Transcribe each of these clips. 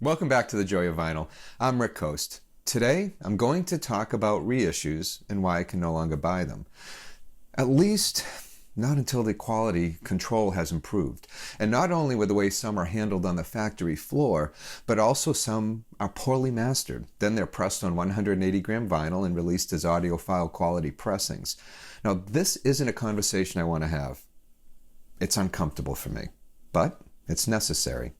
Welcome back to The Joy of Vinyl. I'm Rick Coste. Today, I'm going to talk about reissues and why I can no longer buy them. At least, not until the quality control has improved. And not only with the way some are handled on the factory floor, but also some are poorly mastered. Then they're pressed on 180-gram vinyl and released as audiophile quality pressings. Now, this isn't a conversation I want to have. It's uncomfortable for me, but it's necessary.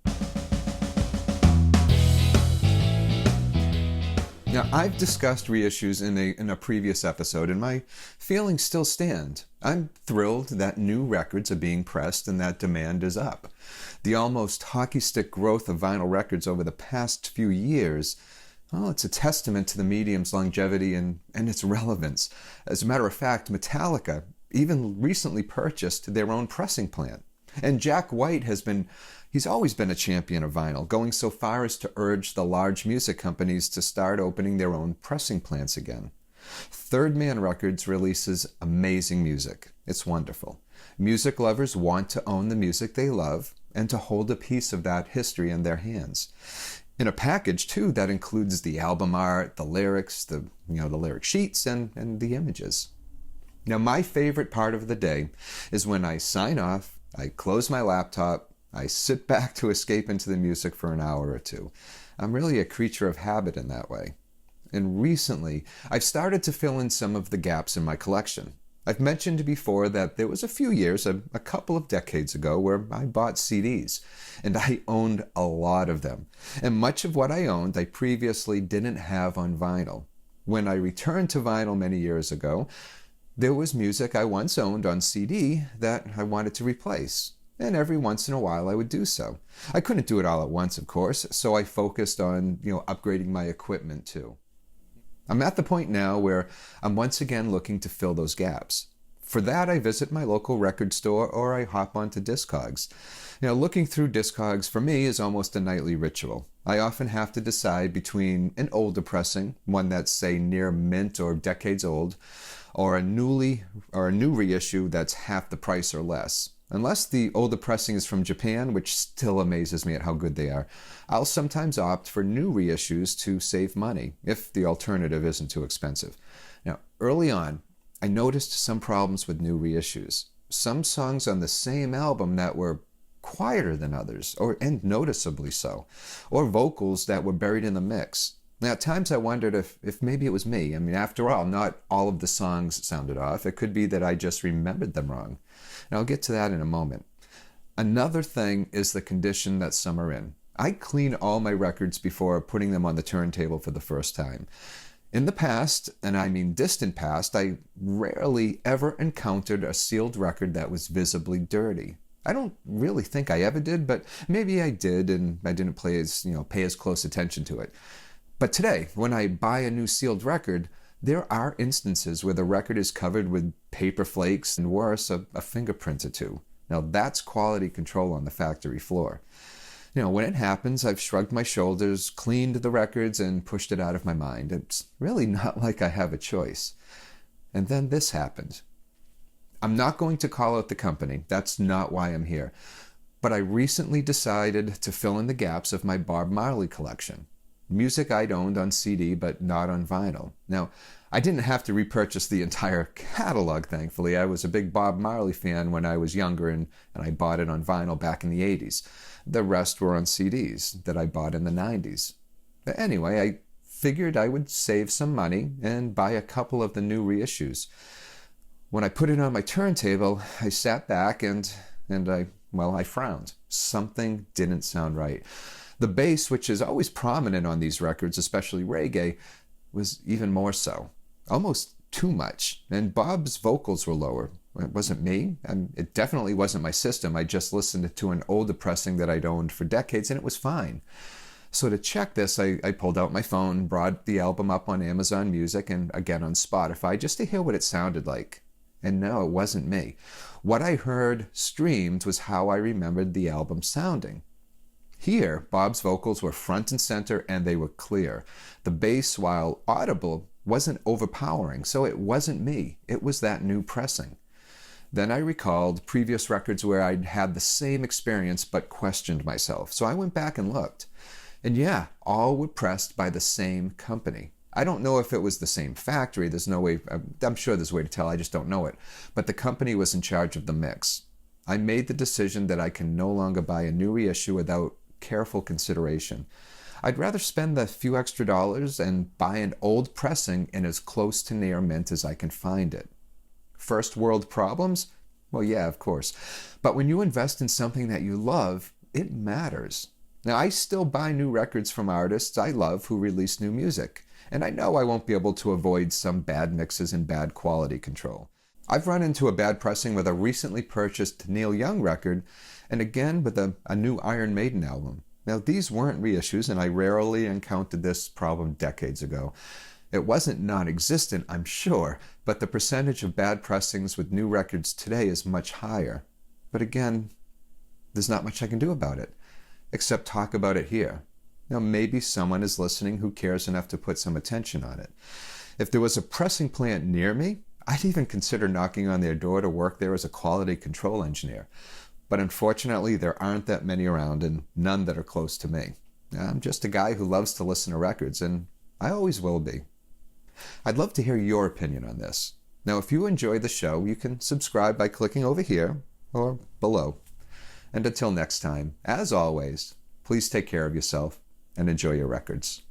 Now, I've discussed reissues in a previous episode, and my feelings still stand. I'm thrilled that new records are being pressed and that demand is up. The almost hockey stick growth of vinyl records over the past few years, well, it's a testament to the medium's longevity and its relevance. As a matter of fact, Metallica even recently purchased their own pressing plant. And Jack White he's always been a champion of vinyl, going so far as to urge the large music companies to start opening their own pressing plants again. Third Man Records releases amazing music. It's wonderful. Music lovers want to own the music they love and to hold a piece of that history in their hands. In a package, too, that includes the album art, the lyrics, the lyric sheets, and the images. Now, my favorite part of the day is when I sign off, I close my laptop, I sit back to escape into the music for an hour or two. I'm really a creature of habit in that way. And recently, I've started to fill in some of the gaps in my collection. I've mentioned before that there was a few years, a couple of decades ago, where I bought CDs, and I owned a lot of them. And much of what I owned, I previously didn't have on vinyl. When I returned to vinyl many years ago, there was music I once owned on CD that I wanted to replace, and every once in a while I would do so. I couldn't do it all at once, of course, so I focused on, upgrading my equipment too. I'm at the point now where I'm once again looking to fill those gaps. For that, I visit my local record store or I hop onto Discogs. Looking through Discogs for me is almost a nightly ritual. I often have to decide between an older pressing, one that's, say, near mint or decades old, or a new reissue that's half the price or less. Unless the older pressing is from Japan, which still amazes me at how good they are, I'll sometimes opt for new reissues to save money, if the alternative isn't too expensive. Now, early on, I noticed some problems with new reissues. Some songs on the same album that were quieter than others, and noticeably so, or vocals that were buried in the mix. Now, at times I wondered if maybe it was me. After all, not all of the songs sounded off. It could be that I just remembered them wrong. And I'll get to that in a moment. Another thing is the condition that some are in. I clean all my records before putting them on the turntable for the first time. In the past, and I mean distant past, I rarely ever encountered a sealed record that was visibly dirty. I don't really think I ever did, but maybe I did and I didn't pay as close attention to it. But today, when I buy a new sealed record, there are instances where the record is covered with paper flakes and worse, a fingerprint or two. Now that's quality control on the factory floor. When it happens, I've shrugged my shoulders, cleaned the records, and pushed it out of my mind. It's really not like I have a choice. And then this happened. I'm not going to call out the company. That's not why I'm here. But I recently decided to fill in the gaps of my Bob Marley collection. Music I'd owned on CD, but not on vinyl. Now, I didn't have to repurchase the entire catalog, thankfully. I was a big Bob Marley fan when I was younger, and I bought it on vinyl back in the 80s. The rest were on CDs that I bought in the 90s. But anyway, I figured I would save some money and buy a couple of the new reissues. When I put it on my turntable, I sat back and I frowned. Something didn't sound right. The bass, which is always prominent on these records, especially reggae, was even more so. Almost too much. And Bob's vocals were lower. It wasn't me. It definitely wasn't my system. I just listened to an older pressing that I'd owned for decades, and it was fine. So to check this, I pulled out my phone, brought the album up on Amazon Music and again on Spotify, just to hear what it sounded like. And no, it wasn't me. What I heard streamed was how I remembered the album sounding. Here, Bob's vocals were front and center, and they were clear. The bass, while audible, wasn't overpowering, so it wasn't me. It was that new pressing. Then I recalled previous records where I'd had the same experience but questioned myself, so I went back and looked. And yeah, all were pressed by the same company. I don't know if it was the same factory. There's no way, I'm sure there's a way to tell, I just don't know it. But the company was in charge of the mix. I made the decision that I can no longer buy a new reissue without careful consideration. I'd rather spend the few extra dollars and buy an old pressing in as close to near mint as I can find it. First world problems? Well, yeah, of course. But when you invest in something that you love, it matters. Now, I still buy new records from artists I love who release new music, and I know I won't be able to avoid some bad mixes and bad quality control. I've run into a bad pressing with a recently purchased Neil Young record, and again with a new Iron Maiden album. Now, these weren't reissues, and I rarely encountered this problem decades ago. It wasn't non-existent, I'm sure, but the percentage of bad pressings with new records today is much higher. But again, there's not much I can do about it, except talk about it here. Now, maybe someone is listening who cares enough to put some attention on it. If there was a pressing plant near me, I'd even consider knocking on their door to work there as a quality control engineer. But unfortunately, there aren't that many around, and none that are close to me. I'm just a guy who loves to listen to records, and I always will be. I'd love to hear your opinion on this. Now, if you enjoy the show, you can subscribe by clicking over here or below. And until next time, as always, please take care of yourself and enjoy your records.